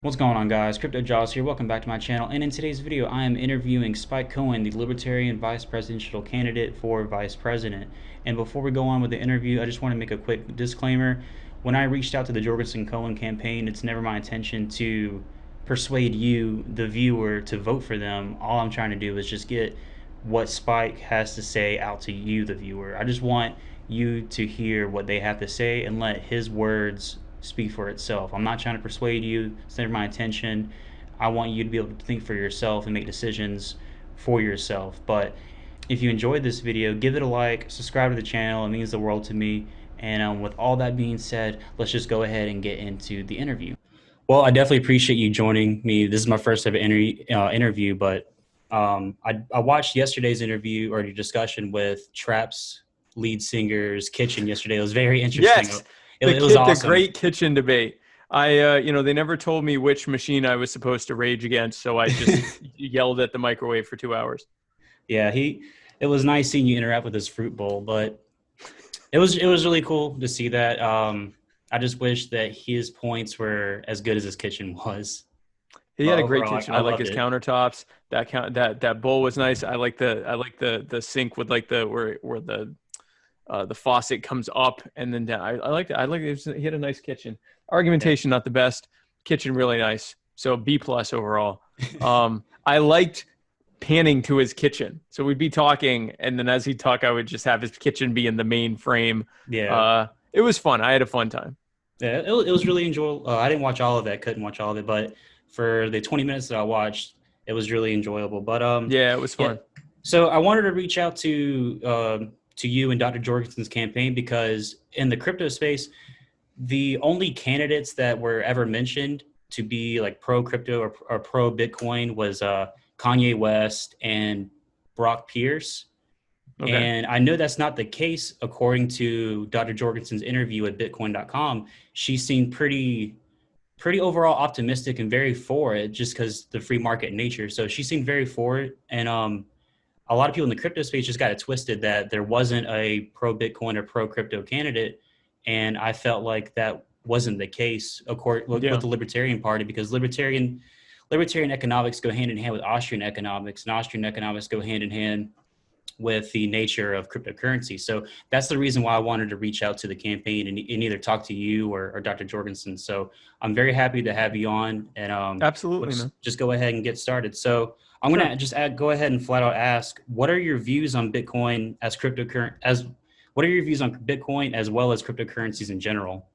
What's going on, guys? Crypto Jaws here. Welcome back to my channel. And in today's video, I am interviewing Spike Cohen, the Libertarian vice presidential candidate for vice president. And before we go on with the interview, I just want to make a quick disclaimer. When I reached out to the Jorgensen Cohen campaign, it's never my intention to persuade you, the viewer, to vote for them. All I'm trying to do is just get what Spike has to say out to you, the viewer. I just want you to hear what they have to say and let his words speak for itself. I'm not trying to persuade you. It's never my intention. I want you to be able to think for yourself and make decisions for yourself. But if you enjoyed this video, give it a like, subscribe to the channel. It means the world to me. And with all that being said, let's just go ahead and get into the interview. Well, I definitely appreciate you joining me. This is my first ever interview, but I watched yesterday's interview or the discussion with Trap's lead singer's kitchen yesterday. It was very interesting. Yes, It was awesome. the great kitchen debate. They never told me which machine I was supposed to rage against, so I just yelled at the microwave for 2 hours. Yeah, it was nice seeing you interact with his fruit bowl, but it was really cool to see that. I just wish that his points were as good as his kitchen was. He had a great kitchen. I like his it. countertops. That bowl was nice. I like the sink with like where the faucet comes up and then down. I liked it. He had a nice kitchen. Argumentation not the best. Kitchen really nice. So B+ overall. I liked panning to his kitchen. So we'd be talking, and then as he'd talk, I would just have his kitchen be in the main frame. Yeah. It was fun. I had a fun time. Yeah, it was really enjoyable. I didn't watch all of it. Couldn't watch all of it, but for the 20 minutes that I watched, it was really enjoyable. But yeah, it was fun. Yeah. So I wanted to reach out to you and Dr. Jorgensen's campaign because in the crypto space, the only candidates that were ever mentioned to be like pro crypto or pro Bitcoin was Kanye West and Brock Pierce. Okay. And I know that's not the case according to Dr. Jorgensen's interview at Bitcoin.com. She seemed pretty overall optimistic and very for it just because the free market nature. So she seemed very for it. And a lot of people in the crypto space just got it twisted that there wasn't a pro Bitcoin or pro crypto candidate. And I felt like that wasn't the case with the Libertarian Party, because Libertarian economics go hand in hand with Austrian economics, and Austrian economics go hand in hand with the nature of cryptocurrency. So that's the reason why I wanted to reach out to the campaign and either talk to you or Dr. Jorgensen. So I'm very happy to have you on, and Absolutely, man. just go ahead and get started. So I'm going to just go ahead and flat out ask, what are your views on Bitcoin what are your views on Bitcoin as well as cryptocurrencies in general?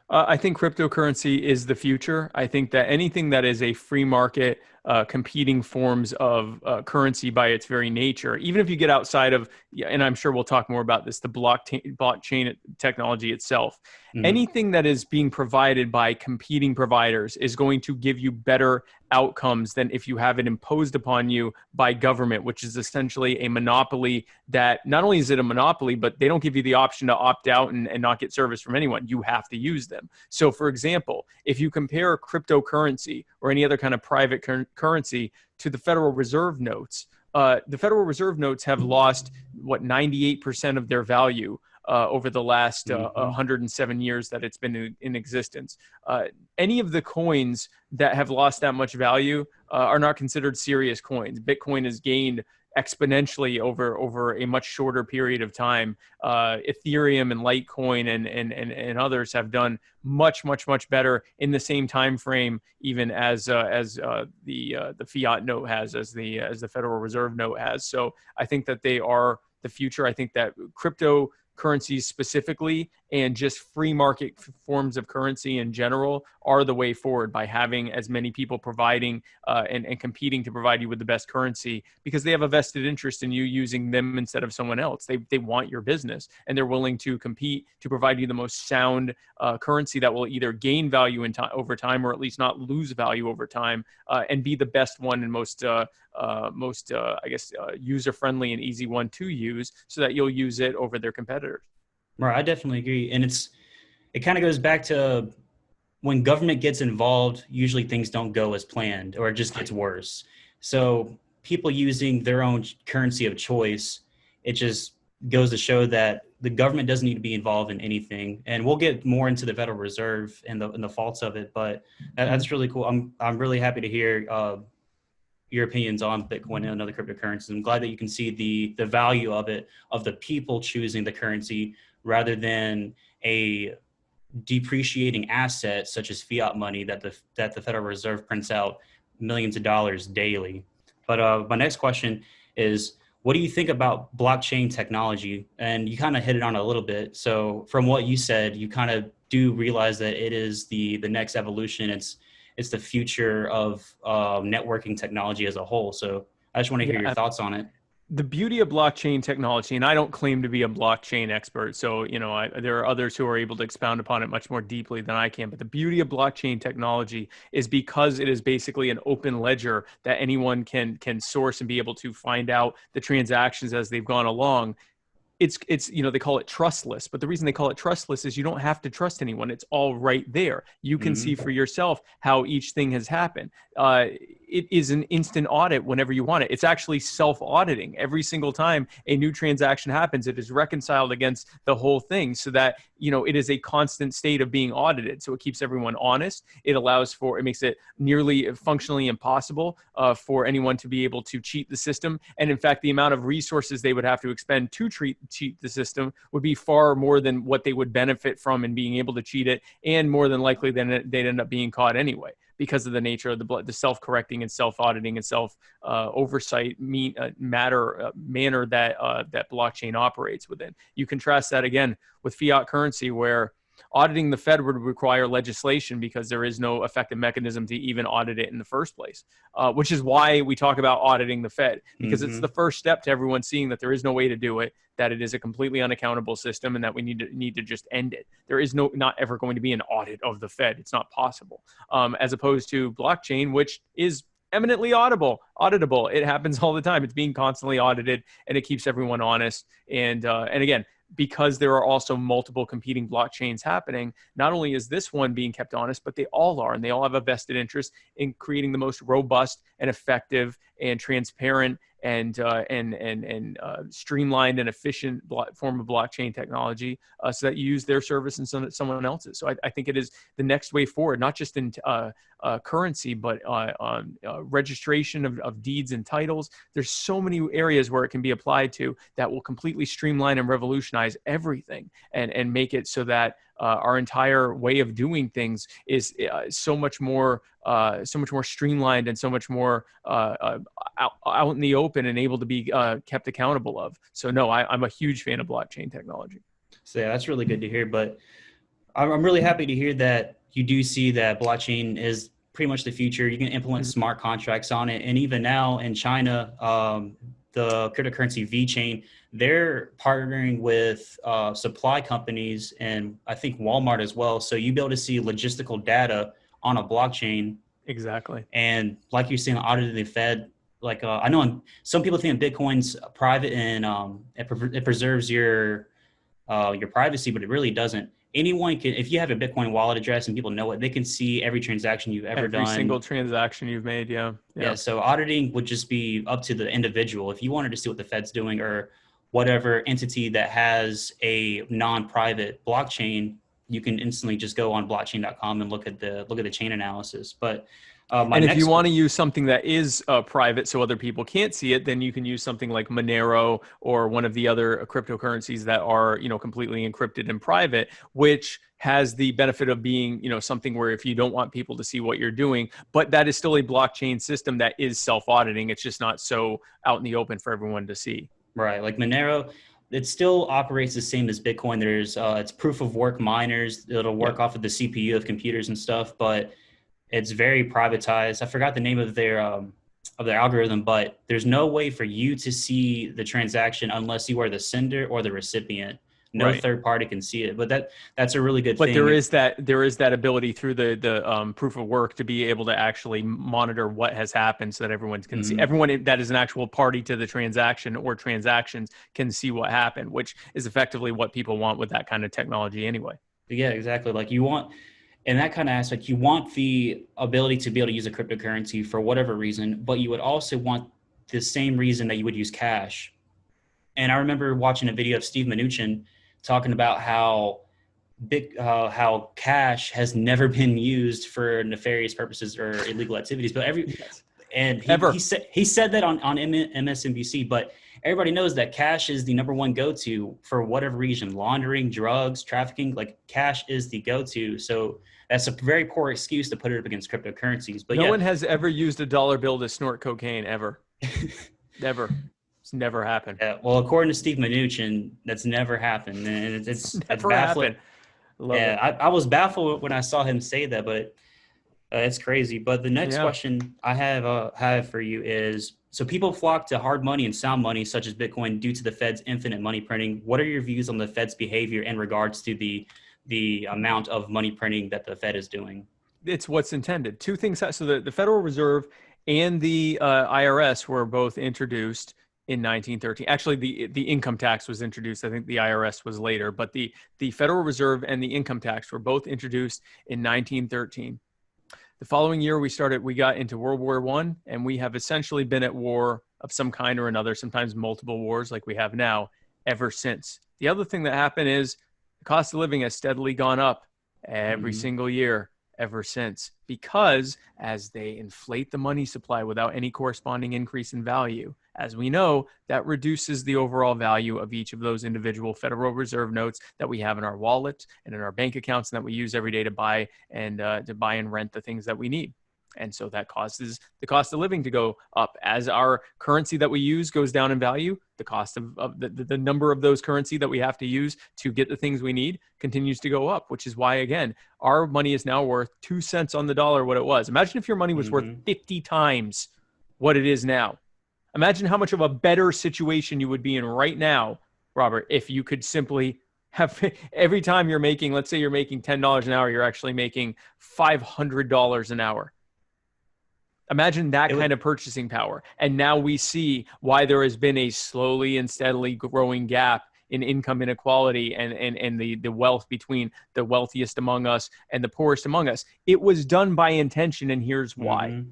I think cryptocurrency is the future. I think that anything that is a free market, competing forms of currency by its very nature, even if you get outside of, and I'm sure we'll talk more about this, the blockchain technology itself, anything that is being provided by competing providers is going to give you better outcomes than if you have it imposed upon you by government, which is essentially a monopoly. That not only is it a monopoly, but they don't give you the option to opt out and not get service from anyone. You have to use them. So for example, if you compare cryptocurrency or any other kind of private currency to the Federal Reserve notes, the Federal Reserve notes have lost 98% of their value over the last 107 years that it's been in existence. Any of the coins that have lost that much value are not considered serious coins. Bitcoin has gained exponentially over a much shorter period of time. Ethereum and Litecoin and others have done much better in the same time frame, even as the fiat note has, as the Federal Reserve note has. So I think that they are the future. I think that cryptocurrencies specifically and just free market forms of currency in general are the way forward, by having as many people providing and competing to provide you with the best currency, because they have a vested interest in you using them instead of someone else. They want your business, and they're willing to compete to provide you the most sound currency that will either gain value over time, or at least not lose value over time, and be the best one and most user-friendly and easy one to use, so that you'll use it over their competitors. Right, I definitely agree. And it kind of goes back to when government gets involved, usually things don't go as planned, or it just gets worse. So people using their own currency of choice, it just goes to show that the government doesn't need to be involved in anything. And we'll get more into the Federal Reserve and the faults of it, but Mhm. that's really cool. I'm really happy to hear your opinions on Bitcoin and other cryptocurrencies. I'm glad that you can see the value of it, of the people choosing the currency rather than a depreciating asset such as fiat money that the Federal Reserve prints out millions of dollars daily. But my next question is, what do you think about blockchain technology? And you kind of hit it on a little bit. So from what you said, you kind of do realize that it is the next evolution. It's the future of networking technology as a whole. So I just want to hear your Yeah, thoughts on it. the beauty of blockchain technology, and I don't claim to be a blockchain expert, so there are others who are able to expound upon it much more deeply than I can. But the beauty of blockchain technology is because it is basically an open ledger that anyone can source and be able to find out the transactions as they've gone along. It's they call it trustless, but the reason they call it trustless is you don't have to trust anyone. It's all right there. You can see for yourself how each thing has happened. It is an instant audit whenever you want it. It's actually self-auditing. Every single time a new transaction happens, it is reconciled against the whole thing, so that it is a constant state of being audited. So it keeps everyone honest. It makes it nearly functionally impossible for anyone to be able to cheat the system. And in fact, the amount of resources they would have to expend to cheat the system would be far more than what they would benefit from in being able to cheat it, and more than likely then they'd end up being caught anyway, because of the nature of the self-correcting and self-auditing and self-oversight manner that blockchain operates within. You contrast that again with fiat currency, where auditing the Fed would require legislation because there is no effective mechanism to even audit it in the first place, which is why we talk about auditing the Fed, because it's the first step to everyone seeing that there is no way to do it, that it is a completely unaccountable system, and that we need to just end it. There is not ever going to be an audit of the Fed. It's not possible, as opposed to blockchain, which is eminently auditable. It happens all the time. It's being constantly audited, and it keeps everyone honest. And again, because there are also multiple competing blockchains happening, not only is this one being kept honest, but they all are, and they all have a vested interest in creating the most robust and effective and transparent and streamlined and efficient form of blockchain technology, so that you use their service and someone else's. So I think it is the next way forward, not just in currency, but registration of deeds and titles. There's so many areas where it can be applied to that will completely streamline and revolutionize everything, and make it so that our entire way of doing things is so much more streamlined and so much more out in the open and able to be kept accountable of. So no, I'm a huge fan of blockchain technology. So yeah, that's really good to hear. But I'm really happy to hear that you do see that blockchain is pretty much the future. You can implement smart contracts on it. And even now in China, the cryptocurrency VeChain, they're partnering with supply companies and I think Walmart as well. So you'll be able to see logistical data on a blockchain. Exactly. And like you're saying, auditing the Fed, like I know some people think Bitcoin's private and it preserves your privacy, but it really doesn't. Anyone can, if you have a Bitcoin wallet address and people know it, they can see every transaction you've ever done. Every single transaction you've made. Yeah. So auditing would just be up to the individual. If you wanted to see what the Fed's doing or whatever entity that has a non-private blockchain, you can instantly just go on blockchain.com and look at the chain analysis. But and if you want to use something that is private so other people can't see it, then you can use something like Monero or one of the other cryptocurrencies that are, completely encrypted and private, which has the benefit of being, something where if you don't want people to see what you're doing, but that is still a blockchain system that is self-auditing. It's just not so out in the open for everyone to see. Right. Like Monero, it still operates the same as Bitcoin. There's it's proof of work miners. It'll work off of the CPU of computers and stuff, but it's very privatized. I forgot the name of their algorithm, but there's no way for you to see the transaction unless you are the sender or the recipient. No third party can see it, but that's a really good thing. But there is that ability through the proof of work to be able to actually monitor what has happened, so that everyone can see. Everyone that is an actual party to the transaction or transactions can see what happened, which is effectively what people want with that kind of technology anyway. Yeah, exactly. Like you want. In that kind of aspect, you want the ability to be able to use a cryptocurrency for whatever reason, but you would also want the same reason that you would use cash. And I remember watching a video of Steve Mnuchin talking about how cash has never been used for nefarious purposes or illegal activities. But Yes. and Ever. he said that on MSNBC. But everybody knows that cash is the number one go-to for whatever reason: laundering, drugs, trafficking. Like cash is the go-to. So that's a very poor excuse to put it up against cryptocurrencies. But No yeah, one has ever used a dollar bill to snort cocaine ever. Never. It's never happened. yeah, well, according to Steve Mnuchin, that's never happened, and It's it's never baffling. happened. Love Yeah, it. I was baffled when I saw him say that, but it's crazy. But the next Yeah. question I have for you is: so people flock to hard money and sound money, such as Bitcoin, due to the Fed's infinite money printing. What are your views on the Fed's behavior in regards to the amount of money printing that the Fed is doing? It's what's intended. Two things. So the Federal Reserve and the IRS were both introduced in 1913. Actually, the income tax was introduced. I think the IRS was later, but the Federal Reserve and the income tax were both introduced in 1913. The following year, we got into World War I, and we have essentially been at war of some kind or another, sometimes multiple wars like we have now, ever since. The other thing that happened is the cost of living has steadily gone up every Mm-hmm. single year ever since, because as they inflate the money supply without any corresponding increase in value, as we know, that reduces the overall value of each of those individual Federal Reserve notes that we have in our wallet and in our bank accounts and that we use every day to buy and rent the things that we need. And so that causes the cost of living to go up. As our currency that we use goes down in value, the cost of the number of those currency that we have to use to get the things we need continues to go up, which is why, again, our money is now worth 2 cents on the dollar what it was. Imagine if your money was worth Mm-hmm. 50 times what it is now. Imagine how much of a better situation you would be in right now, Robert, if you could simply have every time you're making, let's say you're making $10 an hour, you're actually making $500 an hour. Imagine that It kind would. of purchasing power. And now we see why there has been a slowly and steadily growing gap in income inequality and the wealth between the wealthiest among us and the poorest among us. It was done by intention, and here's why. Mm-hmm.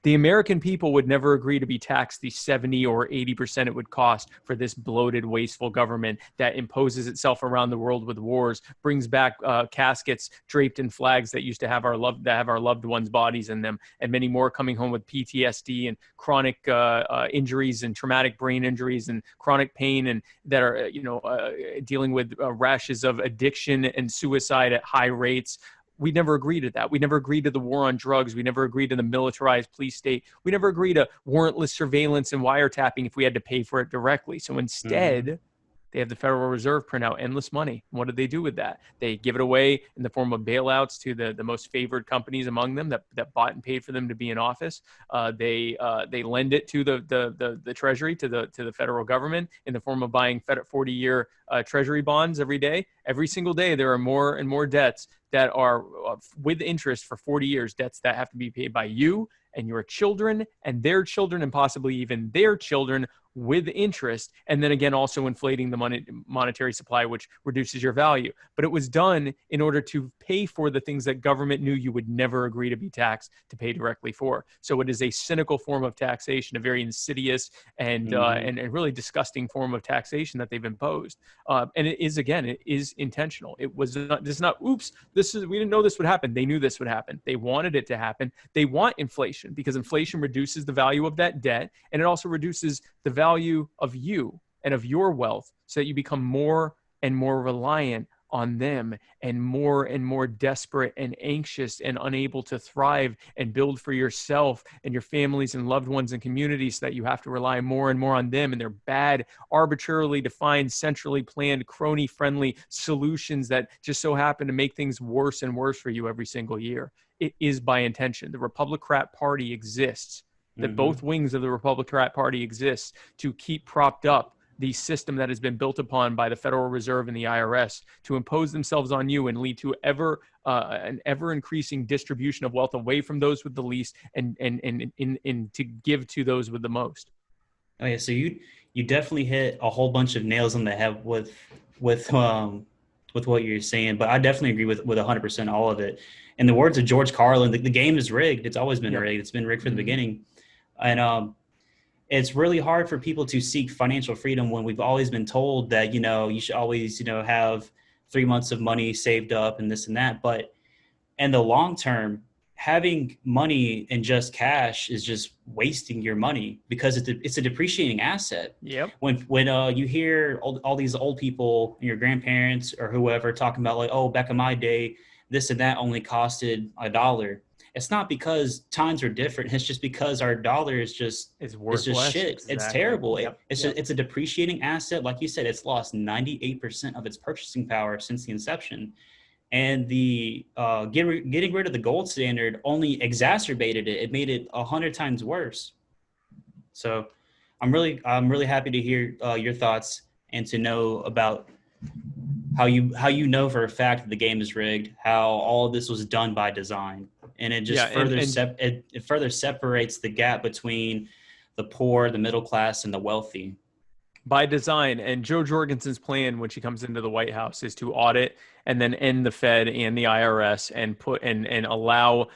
The American people would never agree to be taxed the 70 or 80% it would cost for this bloated, wasteful government that imposes itself around the world with wars, brings back caskets draped in flags that used to have our loved ones' bodies in them, and many more coming home with PTSD and chronic injuries and traumatic brain injuries and chronic pain, and that are dealing with rashes of addiction and suicide at high rates. We never agreed to that. We never agreed to the war on drugs. We never agreed to the militarized police state. We never agreed to warrantless surveillance and wiretapping if we had to pay for it directly. So Mm-hmm. instead, they have the Federal Reserve print out endless money. What did they do with that? They give it away in the form of bailouts to the most favored companies among them that bought and paid for them to be in office. They lend it to the Treasury, to the federal government in the form of buying 40-year Treasury bonds every day. Every single day, there are more and more debts that are with interest for 40 years, debts that have to be paid by you and your children and their children and possibly even their children with interest, and then again also inflating the monetary supply, which reduces your value. But it was done in order to pay for the things that government knew you would never agree to be taxed to pay directly for. So it is a cynical form of taxation, a very insidious and Mm-hmm. really disgusting form of taxation that they've imposed. And it is intentional. It was not just not oops. We didn't know this would happen. They knew this would happen. They wanted it to happen. They want inflation because inflation reduces the value of that debt, and it also reduces the value of you and of your wealth so that you become more and more reliant on them and more desperate and anxious and unable to thrive and build for yourself and your families and loved ones and communities, so that you have to rely more and more on them and their bad, arbitrarily defined, centrally planned, crony friendly solutions that just so happen to make things worse and worse for you every single year. It is by intention. The Republican Party exists, that Mm-hmm. both wings of the Republican Party exist to keep propped up the system that has been built upon by the Federal Reserve and the IRS to impose themselves on you and lead to an ever increasing distribution of wealth away from those with the least and to give to those with the most. Oh yeah, so you definitely hit a whole bunch of nails on the head with what you're saying, but I definitely agree with 100% all of it. In the words of George Carlin, the game is rigged. It's always been Yep. rigged. It's been rigged from the Mm-hmm. beginning. And it's really hard for people to seek financial freedom when we've always been told that, you should always, have 3 months of money saved up and this and that. But in the long term, having money in just cash is just wasting your money because it's a depreciating asset. Yep. When you hear all these old people, your grandparents or whoever, talking about like, oh, back in my day, this and that only costed $1. It's not because times are different. It's just because our dollar is just It's it's worth just less. shit. Exactly. It's terrible. Yep. It's a depreciating asset. Like you said, it's lost 98% of its purchasing power since the inception. And the getting rid of the gold standard only exacerbated it. It made it 100 times worse. So I'm really happy to hear your thoughts and to know about how you know for a fact that the game is rigged, how all of this was done by design, and it just it further separates the gap between the poor, the middle class, and the wealthy. By design. And Joe Jorgensen's plan when she comes into the White House is to audit and then end the Fed and the IRS and allow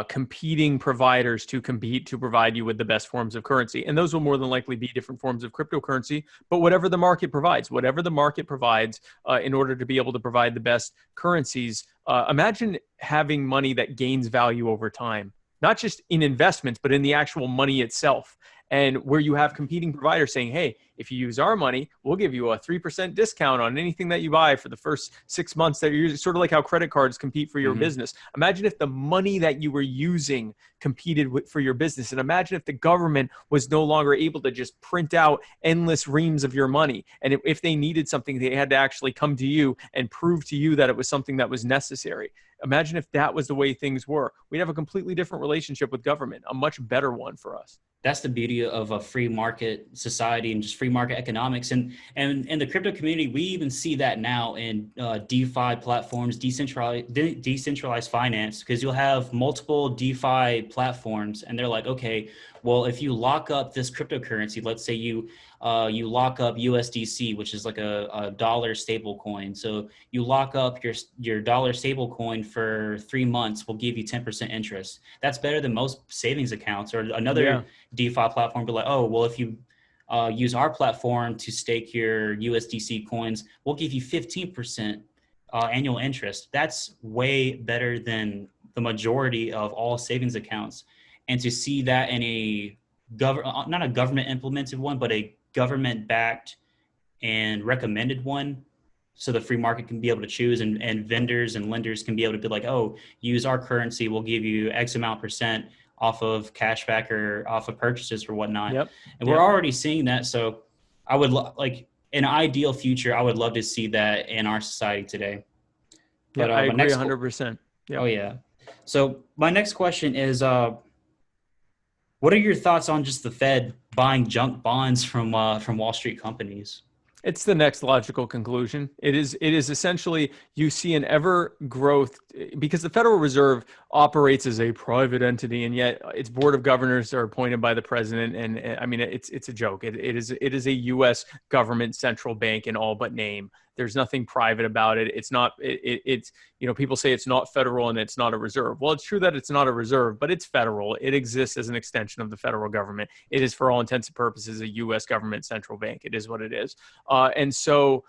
competing providers to compete to provide you with the best forms of currency. And those will more than likely be different forms of cryptocurrency, but whatever the market provides in order to be able to provide the best currencies. Imagine having money that gains value over time, not just in investments, but in the actual money itself. And where you have competing providers saying, hey, if you use our money, we'll give you a 3% discount on anything that you buy for the first 6 months that you're using, sort of like how credit cards compete for your business. Imagine if the money that you were using competed for your business. And imagine if the government was no longer able to just print out endless reams of your money. And if they needed something, they had to actually come to you and prove to you that it was something that was necessary. Imagine if that was the way things were. We'd have a completely different relationship with government, a much better one for us. That's the beauty of a free market society and just free market economics. And in the crypto community, we even see that now in DeFi platforms, decentralized finance, because you'll have multiple DeFi platforms, and they're like, okay, well, if you lock up this cryptocurrency, let's say you lock up USDC, which is like a dollar stable coin. So you lock up your dollar stable coin for 3 months, we'll give you 10% interest. That's better than most savings accounts. Or another DeFi platform be like, oh, well, if you use our platform to stake your USDC coins, we'll give you 15% annual interest. That's way better than the majority of all savings accounts. And to see that in a not a government implemented one, but a government backed and recommended one, so the free market can be able to choose, and vendors and lenders can be able to be like, oh, use our currency, we'll give you X amount percent off of cashback or off of purchases or whatnot. And we're already seeing that. So I would like, in an ideal future, I would love to see that in our society today. But I agree 100%. Oh yeah. So my next question is, what are your thoughts on just the Fed buying junk bonds from Wall Street companies? It's the next logical conclusion. It is essentially, you see an ever growth, because the Federal Reserve operates as a private entity, and yet its board of governors are appointed by the president. And I mean, it's a joke. It is a U.S. government central bank in all but name. There's nothing private about it. It's not, it's, people say it's not federal and it's not a reserve. Well, it's true that it's not a reserve, but it's federal. It exists as an extension of the federal government. It is, for all intents and purposes, a U.S. government central bank. It is what it is. And so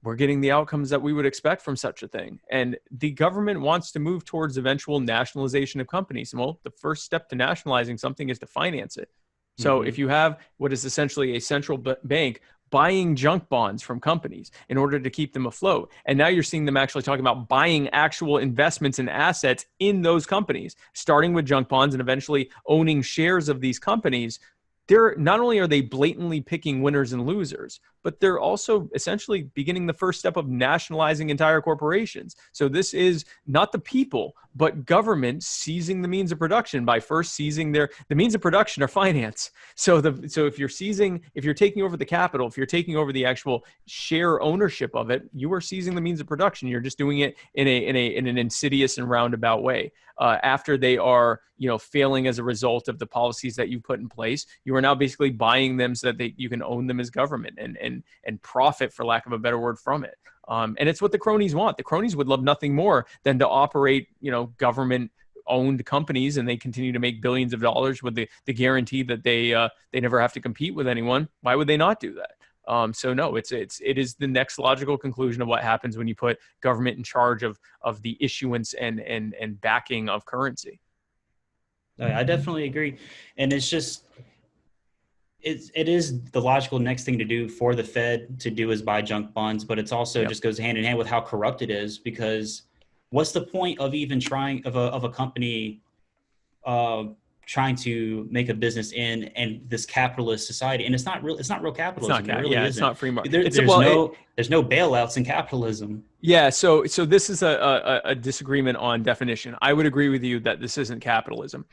we're getting the outcomes that we would expect from such a thing. And the government wants to move towards eventual nationalization of companies. Well, the first step to nationalizing something is to finance it. So if you have what is essentially a central bank buying junk bonds from companies in order to keep them afloat, and now you're seeing them actually talking about buying actual investments and assets in those companies, starting with junk bonds and eventually owning shares of these companies, they're not only are they blatantly picking winners and losers, but they're also essentially beginning the first step of nationalizing entire corporations. So this is not the people, but government seizing the means of production by first seizing the means of production are finance. So if you're taking over the capital, if you're taking over the actual share ownership of it, you are seizing the means of production. You're just doing it in an insidious and roundabout way. After they are, failing as a result of the policies that you put in place, you are now basically buying them so that you can own them as government and profit, for lack of a better word, from it. And it's what the cronies want. The cronies would love nothing more than to operate, government owned companies, and they continue to make billions of dollars with the guarantee that they never have to compete with anyone. Why would they not do that? So no, it is the next logical conclusion of what happens when you put government in charge of the issuance and backing of currency. I definitely agree, and it's just it is the logical next thing to do for the Fed to do is buy junk bonds, but it's also just goes hand in hand with how corrupt it is, because what's the point of even trying of a company trying to make a business in this capitalist society? And it's not real capitalism. It's not, it really isn't. It's not free market. There's no bailouts in capitalism. Yeah, so this is a disagreement on definition. I would agree with you that this isn't capitalism.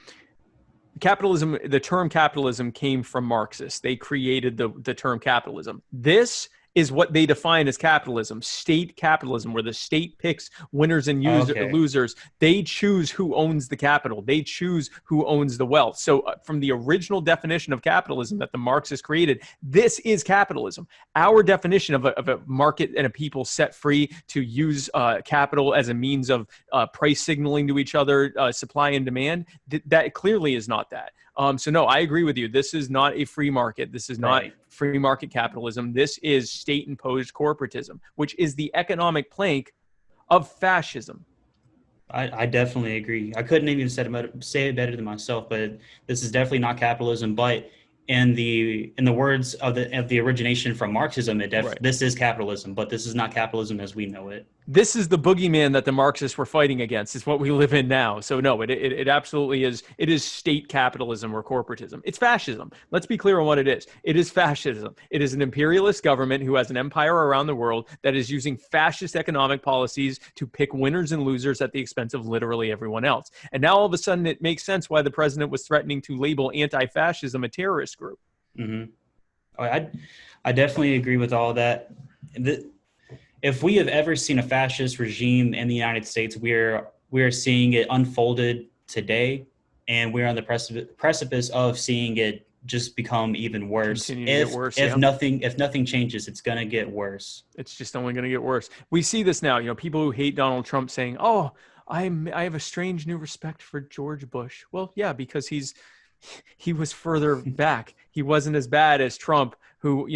Capitalism, the term capitalism came from Marxists. They created the term capitalism. This is what they define as capitalism, state capitalism, where the state picks winners and losers. They choose who owns the capital. They choose who owns the wealth. So from the original definition of capitalism that the Marxists created, this is capitalism. Our definition of a market and a people set free to use capital as a means of price signaling to each other, supply and demand, that clearly is not that. So no, I agree with you. This is not a free market. This is not free market capitalism. This is state-imposed corporatism, which is the economic plank of fascism. I definitely agree. I couldn't even say it better than myself, but this is definitely not capitalism. But in the words of the origination from Marxism, this is capitalism, but this is not capitalism as we know it. This is the boogeyman that the Marxists were fighting against. It's what we live in now. So no, it absolutely is. It is state capitalism or corporatism. It's fascism. Let's be clear on what it is. It is fascism. It is an imperialist government who has an empire around the world that is using fascist economic policies to pick winners and losers at the expense of literally everyone else. And now all of a sudden it makes sense why the president was threatening to label anti-fascism a terrorist group. Mm-hmm. I definitely agree with all that. If we have ever seen a fascist regime in the United States, we're seeing it unfolded today, and we're on the precipice of seeing it just become even worse. If nothing changes, it's going to get worse. It's just only going to get worse. We see this now. You know, people who hate Donald Trump saying, "Oh, I have a strange new respect for George Bush." Well, yeah, because he was further back. He wasn't as bad as Trump, who,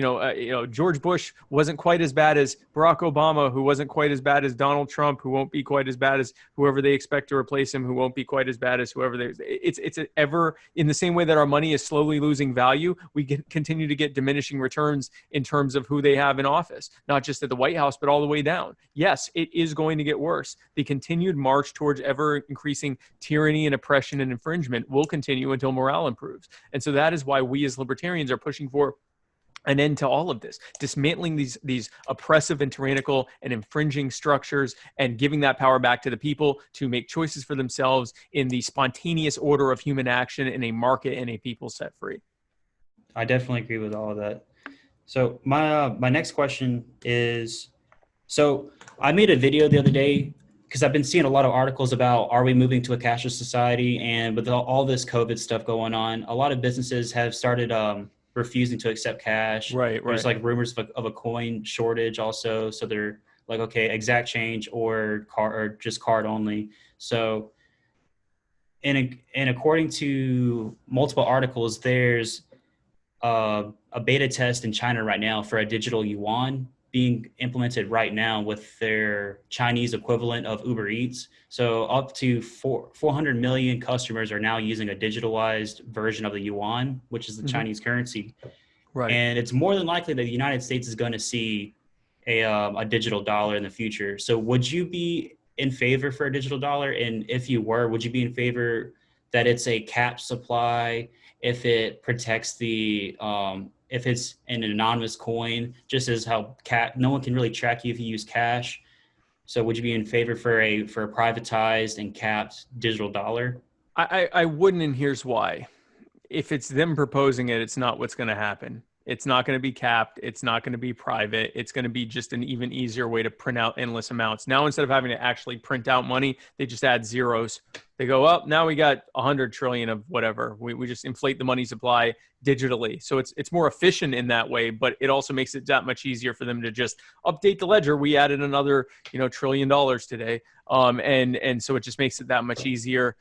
George Bush wasn't quite as bad as Barack Obama, who wasn't quite as bad as Donald Trump, who won't be quite as bad as whoever they expect to replace him, who won't be quite as bad as whoever it's ever, in the same way that our money is slowly losing value, we continue to get diminishing returns in terms of who they have in office, not just at the White House, but all the way down. Yes, it is going to get worse. The continued march towards ever increasing tyranny and oppression and infringement will continue until morale improves. And so that is why we as libertarians are pushing for an end to all of this, dismantling these oppressive and tyrannical and infringing structures and giving that power back to the people to make choices for themselves in the spontaneous order of human action in a market and a people set free. I definitely agree with all of that. So my next question is, so I made a video the other day because I've been seeing a lot of articles about, are we moving to a cashless society? And with all this COVID stuff going on, a lot of businesses have started refusing to accept cash. Right. There's like rumors of a coin shortage also. So they're like, okay, exact change or just card only. So, and according to multiple articles, there's a beta test in China right now for a digital yuan being implemented right now with their Chinese equivalent of Uber Eats. So up to 400 million customers are now using a digitalized version of the yuan, which is the Chinese currency. Right. And it's more than likely that the United States is going to see a digital dollar in the future. So would you be in favor for a digital dollar? And if you were, would you be in favor that it's a capped supply, if it protects if it's an anonymous coin, just as how no one can really track you if you use cash? So would you be in favor for a privatized and capped digital dollar? I wouldn't, and here's why. If it's them proposing it, it's not what's going to happen. It's not going to be capped. It's not going to be private. It's going to be just an even easier way to print out endless amounts. Now, instead of having to actually print out money, they just add zeros They go up. Now we got 100 trillion of whatever. We just inflate the money supply digitally. So it's more efficient in that way, but it also makes it that much easier for them to just update the ledger. We added another, $1 trillion today. And so it just makes it that much easier.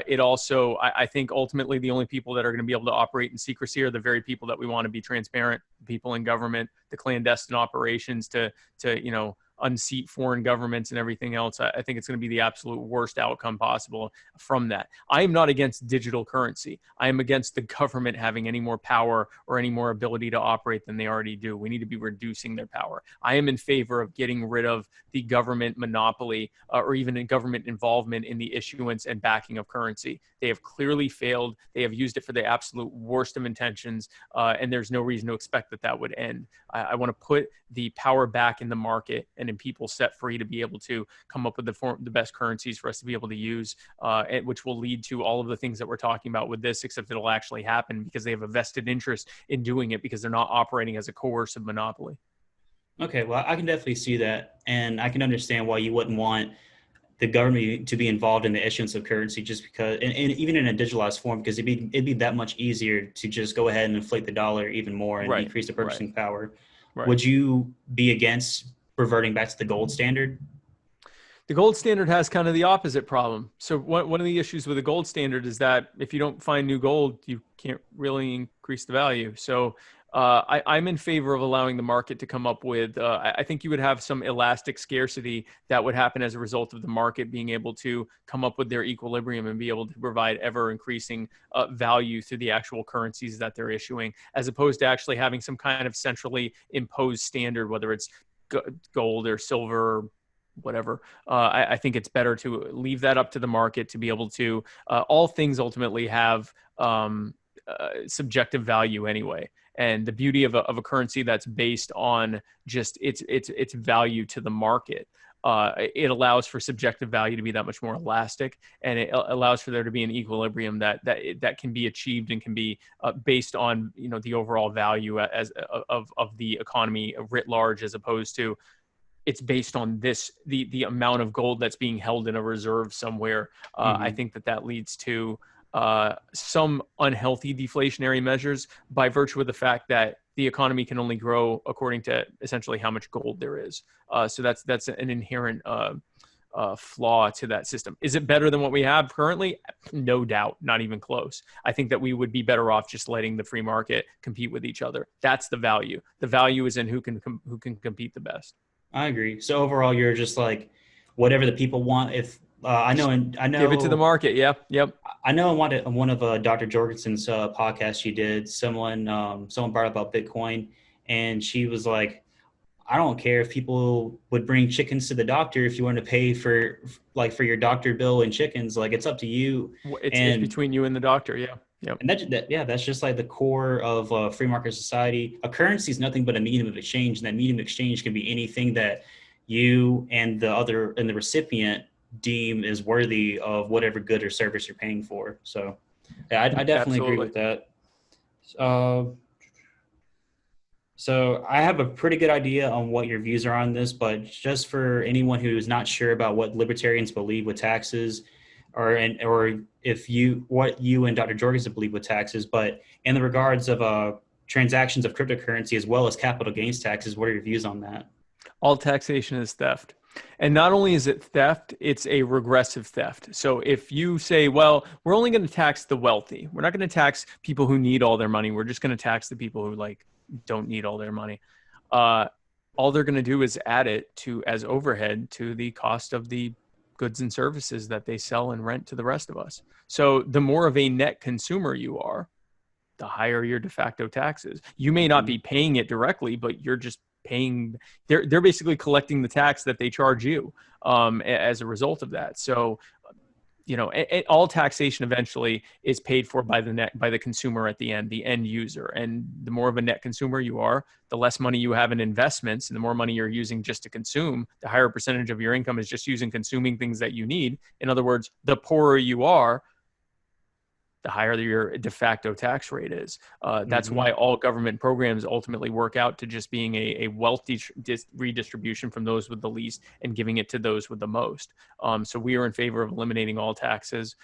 It also, I think ultimately the only people that are going to be able to operate in secrecy are the very people that we want to be transparent, people in government, the clandestine operations to unseat foreign governments and everything else. I think it's going to be the absolute worst outcome possible from that. I am not against digital currency. I am against the government having any more power or any more ability to operate than they already do. We need to be reducing their power. I am in favor of getting rid of the government monopoly or even in government involvement in the issuance and backing of currency. They have clearly failed. They have used it for the absolute worst of intentions, and there's no reason to expect that that would end. I want to put the power back in the market and in people set free to be able to come up with the best currencies for us to be able to use, which will lead to all of the things that we're talking about with this, except it'll actually happen because they have a vested interest in doing it because they're not operating as a coercive monopoly. Okay, well, I can definitely see that, and I can understand why you wouldn't want the government to be involved in the issuance of currency just because, and even in a digitalized form, because it'd be that much easier to just go ahead and inflate the dollar even more and decrease the purchasing power. Right. Would you be against reverting back to the gold standard? The gold standard has kind of the opposite problem. So one of the issues with the gold standard is that if you don't find new gold, you can't really increase the value. So I'm in favor of allowing the market to come up with, I think you would have some elastic scarcity that would happen as a result of the market being able to come up with their equilibrium and be able to provide ever increasing value through the actual currencies that they're issuing, as opposed to actually having some kind of centrally imposed standard, whether it's gold or silver or whatever. I think it's better to leave that up to the market to be able to, all things ultimately have subjective value anyway. And the beauty of a currency that's based on just its value to the market, it allows for subjective value to be that much more elastic, and it allows for there to be an equilibrium that can be achieved and can be based on the overall value of the economy writ large, as opposed to it's based on the amount of gold that's being held in a reserve somewhere. I think that leads to some unhealthy deflationary measures by virtue of the fact that the economy can only grow according to essentially how much gold there is. So that's an inherent flaw to that system. Is it better than what we have currently? No doubt, not even close. I think that we would be better off just letting the free market compete with each other. That's the value. The value is in who can compete the best. I agree. So overall, you're just like, whatever the people want. If I know give it to the market. Yep. I know in one of Dr. Jorgensen's podcasts she did, someone brought up about Bitcoin, and she was like, I don't care if people would bring chickens to the doctor if you want to pay for your doctor bill and chickens. Like, it's up to you. It's between you and the doctor. Yeah. Yep. And that's just like the core of free market society. A currency is nothing but a medium of exchange, and that medium of exchange can be anything that you and the recipient deem is worthy of whatever good or service you're paying for. So yeah, I definitely agree with that. So I have a pretty good idea on what your views are on this, but just for anyone who is not sure about what libertarians believe with taxes, or what you and Dr. Jorgensen believe with taxes, but in the regards of transactions of cryptocurrency as well as capital gains taxes, what are your views on that? All taxation is theft. And not only is it theft, it's a regressive theft. So if you say, well, we're only going to tax the wealthy, we're not going to tax people who need all their money, we're just going to tax the people who don't need all their money. All they're going to do is add it as overhead to the cost of the goods and services that they sell and rent to the rest of us. So the more of a net consumer you are, the higher your de facto taxes. You may not be paying it directly, but you're just paying. They're basically collecting the tax that they charge you as a result of that. So, all taxation eventually is paid for by the consumer at the end user. And the more of a net consumer you are, the less money you have in investments, and the more money you're using just to consume, the higher percentage of your income is just consuming things that you need. In other words, the poorer you are, the higher your de facto tax rate is. That's Mm-hmm. why all government programs ultimately work out to just being a wealth redistribution from those with the least and giving it to those with the most. So we are in favor of eliminating all taxes,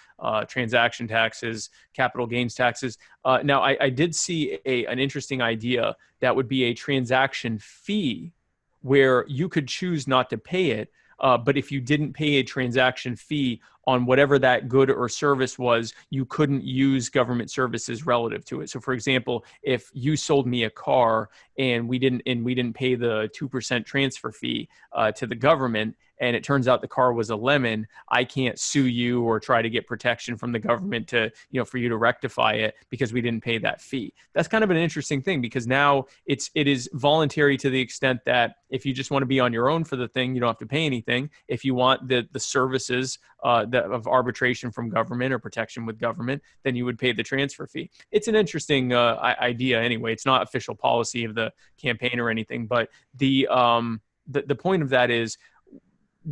transaction taxes, capital gains taxes. Now, I did see an interesting idea that would be a transaction fee where you could choose not to pay it. But if you didn't pay a transaction fee on whatever that good or service was, you couldn't use government services relative to it. So, for example, if you sold me a car and we didn't pay the 2% transfer fee to the government, and it turns out the car was a lemon, I can't sue you or try to get protection from the government to, for you to rectify it because we didn't pay that fee. That's kind of an interesting thing because now it is voluntary to the extent that if you just want to be on your own for the thing, you don't have to pay anything. If you want the services of arbitration from government or protection with government, then you would pay the transfer fee. It's an interesting idea anyway. It's not official policy of the campaign or anything, but the point of that is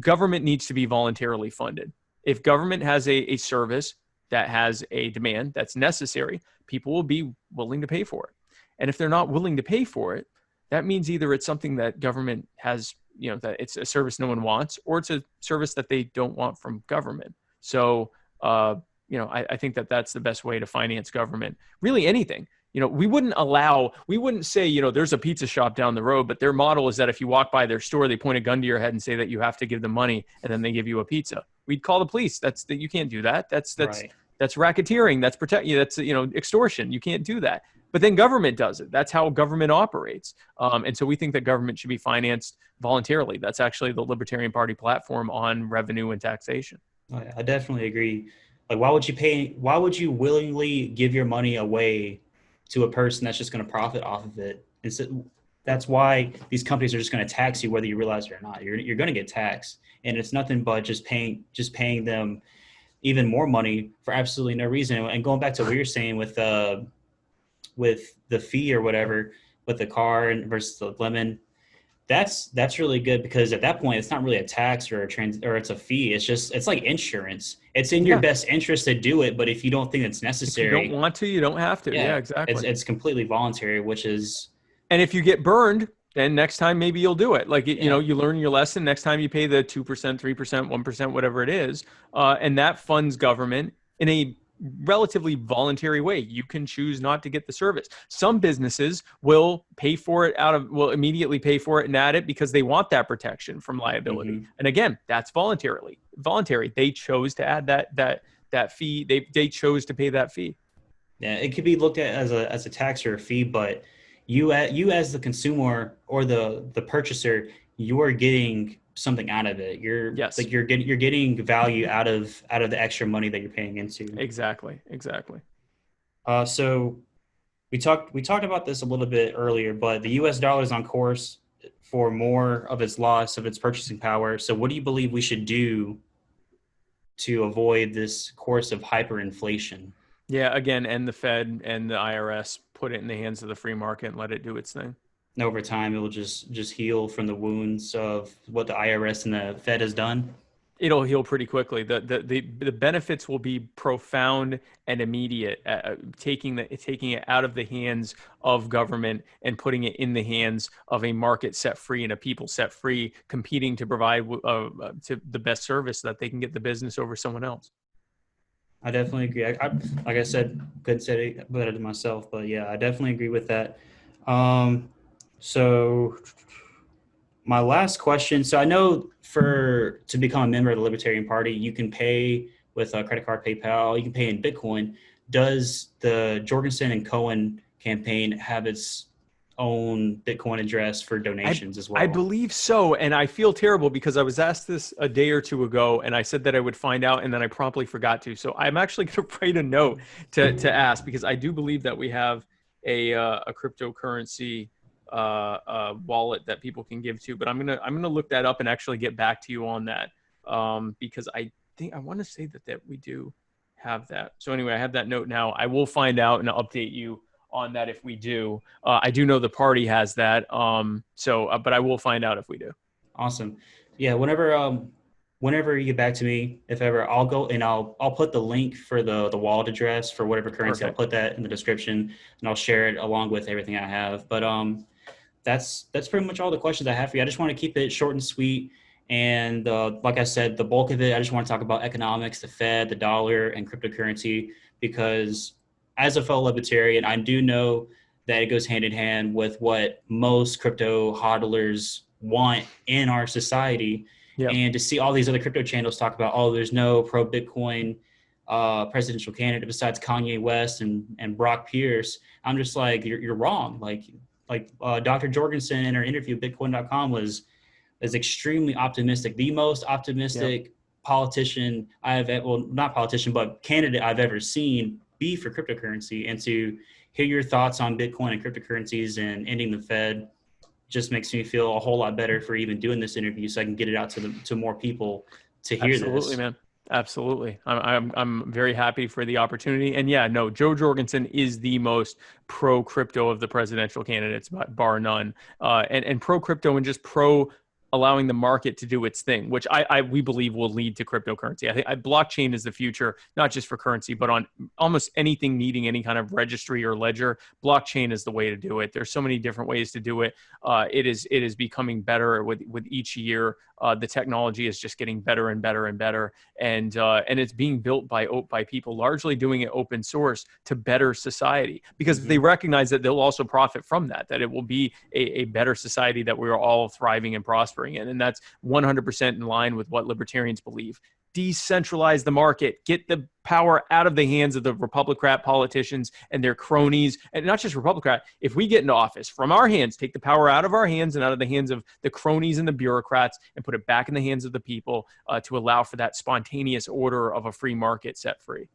government needs to be voluntarily funded. If government has a service that has a demand that's necessary, people will be willing to pay for it. And if they're not willing to pay for it, that means either it's something that government has, that it's a service no one wants, or it's a service that they don't want from government. So, I think that that's the best way to finance government. Really anything. We wouldn't say, there's a pizza shop down the road, but their model is that if you walk by their store, they point a gun to your head and say that you have to give them money and then they give you a pizza. We'd call the police. You can't do that. That's Right. racketeering. That's extortion. You can't do that. But then government does it. That's how government operates. And so we think that government should be financed voluntarily. That's actually the Libertarian Party platform on revenue and taxation. I definitely agree. Like, why would you willingly give your money away to a person that's just going to profit off of it? That's why these companies are just going to tax you, whether you realize it or not. You're going to get taxed, and it's nothing but just paying them even more money for absolutely no reason. And going back to what you're saying with the fee or whatever, with the car and versus the lemon, that's really good because at that point it's not really a tax or it's a fee. It's like insurance. It's in your Yeah. best interest to do it, but if you don't think it's If you necessary, don't want to, you don't have to. Yeah, it's exactly. it's completely voluntary, which is And if you get burned, then next time maybe you'll do it. Like, yeah. you learn your lesson. Next time you pay the 2%, 3%, 1%, whatever it is. And that funds government in a relatively voluntary way. You can choose not to get the service. Some businesses will immediately pay for it and add it because they want that protection from liability. Mm-hmm. And again, that's voluntary. They chose to add that fee. They chose to pay that fee. Yeah, it could be looked at as a tax or a fee, but you as the consumer or the purchaser, you are getting something out of it. Yes. You're getting value out of the extra money that you're paying into. Exactly. So we talked about this a little bit earlier, but the U.S. dollar is on course for more of its loss of its purchasing power. So what do you believe we should do to avoid this course of hyperinflation? Yeah, again, and the Fed and the IRS put it in the hands of the free market and let it do its thing. And over time, it will just heal from the wounds of what the IRS and the Fed has done. It'll heal pretty quickly. The benefits will be profound and immediate. Taking it out of the hands of government and putting it in the hands of a market set free and a people set free, competing to provide to the best service so that they can get the business over someone else. I definitely agree. Like I said, couldn't say it better than myself, but yeah, I definitely agree with that. So my last question. So I know to become a member of the Libertarian Party, you can pay with a credit card, PayPal. You can pay in Bitcoin. Does the Jorgensen and Cohen campaign have its own Bitcoin address for donations as well? I believe so. And I feel terrible because I was asked this a day or two ago and I said that I would find out and then I promptly forgot to. So I'm actually going to write a note to ask because I do believe that we have a cryptocurrency wallet that people can give to, but I'm gonna look that up and actually get back to you on that because I want to say that we do have that. So anyway, I have that note now. I will find out and update you on that if we do. I do know the party has that. But I will find out if we do. Awesome. Yeah. Whenever whenever you get back to me, if ever, I'll go and I'll put the link for the wallet address for whatever currency. I'll Perfect. put that in the description, and I'll share it along with everything I have. But that's pretty much all the questions I have for you. I just want to keep it short and sweet. And like I said, the bulk of it, I just want to talk about economics, the Fed, the dollar, and cryptocurrency, because as a fellow libertarian, I do know that it goes hand in hand with what most crypto hodlers want in our society. Yep. And to see all these other crypto channels talk about, oh, there's no pro Bitcoin presidential candidate besides Kanye West and Brock Pierce, I'm just like, you're wrong. Like Dr. Jorgensen in her interview at Bitcoin.com is extremely optimistic, the most Yep. optimistic politician well, not politician, but candidate I've ever seen be for cryptocurrency. And to hear your thoughts on Bitcoin and cryptocurrencies and ending the Fed just makes me feel a whole lot better for even doing this interview, so I can get it out to more people to hear Absolutely, this. man. Absolutely. I'm very happy for the opportunity. And yeah, no, Joe Jorgensen is the most pro crypto of the presidential candidates, bar none. And pro crypto and just pro allowing the market to do its thing, which we believe will lead to cryptocurrency. I think blockchain is the future, not just for currency, but on almost anything needing any kind of registry or ledger. Blockchain is the way to do it. There's so many different ways to do it. It is becoming better with each year. The technology is just getting better and better and better, and it's being built by people largely doing it open source to better society, because they recognize that they'll also profit from that. That it will be a better society that we're all thriving and prospering in, and that's 100% in line with what libertarians believe. Decentralize the market, get the power out of the hands of the Republican politicians and their cronies, and not just Republican. If we get into office, from our hands, take the power out of our hands and out of the hands of the cronies and the bureaucrats, and put it back in the hands of the people, to allow for that spontaneous order of a free market set free.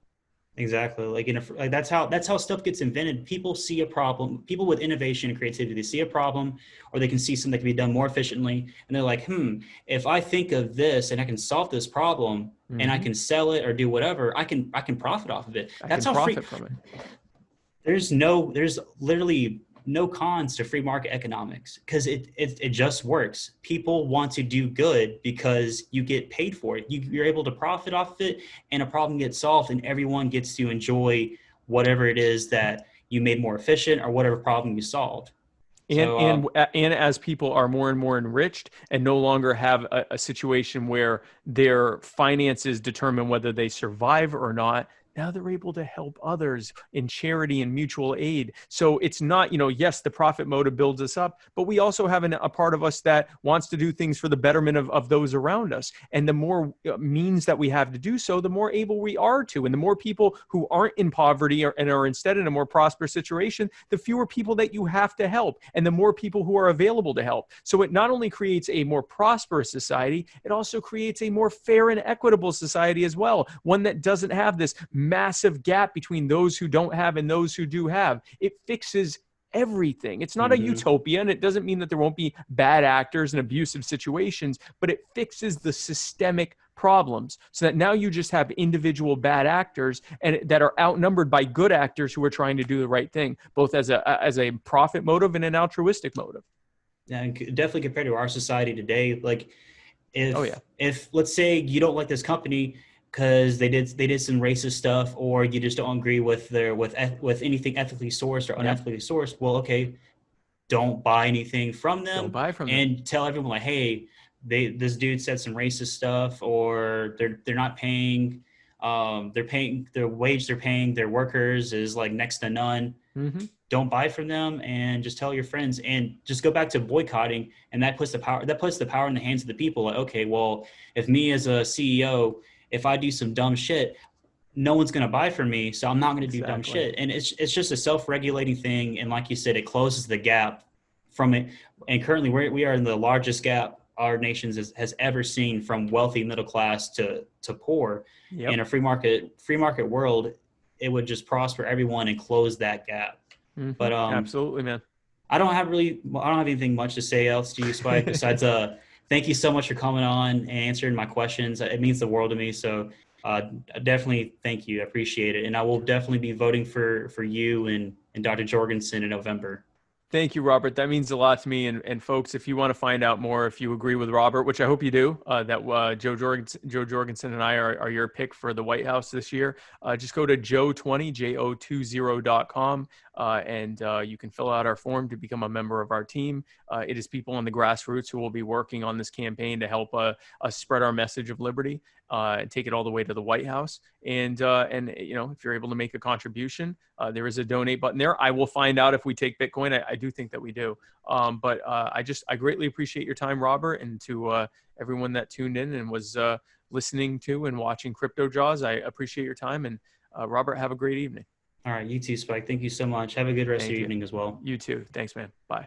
Exactly. Like that's how stuff gets invented. People see a problem. People with innovation and creativity, they see a problem, or they can see something that can be done more efficiently, and they're like, if I think of this and I can solve this problem and I can sell it or do whatever, I can profit off of it. I That's can how free. profit from it. There's literally no cons to free market economics, because it just works. People want to do good because you get paid for it. You're able to profit off of it, and a problem gets solved, and everyone gets to enjoy whatever it is that you made more efficient or whatever problem you solved. and So and and as people are more and more enriched and no longer have a situation where their finances determine whether they survive or not, now they're able to help others in charity and mutual aid. So it's not, yes, the profit motive builds us up, but we also have a part of us that wants to do things for the betterment of those around us. And the more means that we have to do so, the more able we are to. And the more people who aren't in poverty and are instead in a more prosperous situation, the fewer people that you have to help, and the more people who are available to help. So it not only creates a more prosperous society, it also creates a more fair and equitable society as well, one that doesn't have this massive gap between those who don't have and those who do have. It fixes everything. It's not a utopia, and it doesn't mean that there won't be bad actors and abusive situations, but it fixes the systemic problems, so that now you just have individual bad actors and that are outnumbered by good actors who are trying to do the right thing, both as a profit motive and an altruistic motive. yeah, definitely compared to our society today, like Oh if yeah. if let's say you don't like this company because they did some racist stuff, or you just don't agree with with anything ethically sourced or Yep. unethically sourced, well, okay, don't buy anything from Don't them, buy from them. and tell everyone like, hey, this dude said some racist stuff, or they're not paying, they're paying their wage, they're paying their workers is like next to none. Mm-hmm. Don't buy from them, and just tell your friends, and just go back to boycotting. And that puts the power in the hands of the people. Like, okay, well, if me as a CEO, if I do some dumb shit, no one's going to buy from me, so I'm not going to do dumb Exactly. shit. And it's just a self-regulating thing, and like you said, it closes the gap from it. And currently we are in the largest gap our nation has ever seen, from wealthy middle class to poor. In Yep. a free market world, it would just prosper everyone and close that gap. Mm-hmm. But Absolutely, man. I don't have anything much to say else to you, Spike, besides thank you so much for coming on and answering my questions. It means the world to me. So definitely thank you. I appreciate it. And I will definitely be voting for you and Dr. Jorgensen in November. Thank you, Robert. That means a lot to me. And folks, if you want to find out more, if you agree with Robert, which I hope you do, that Joe Jorgensen and I are your pick for the White House this year, just go to Joe20, and you can fill out our form to become a member of our team. It is people on the grassroots who will be working on this campaign to help us spread our message of liberty and take it all the way to the White House. And if you're able to make a contribution, there is a donate button there. I will find out if we take Bitcoin. I do think that we do. But I greatly appreciate your time, Robert, and to everyone that tuned in and was listening to and watching Crypto Jaws. I appreciate your time. And Robert, have a great evening. All right, you too, Spike. Thank you so much. Have a good rest of Thank your you. evening as well. You too. Thanks, man. Bye.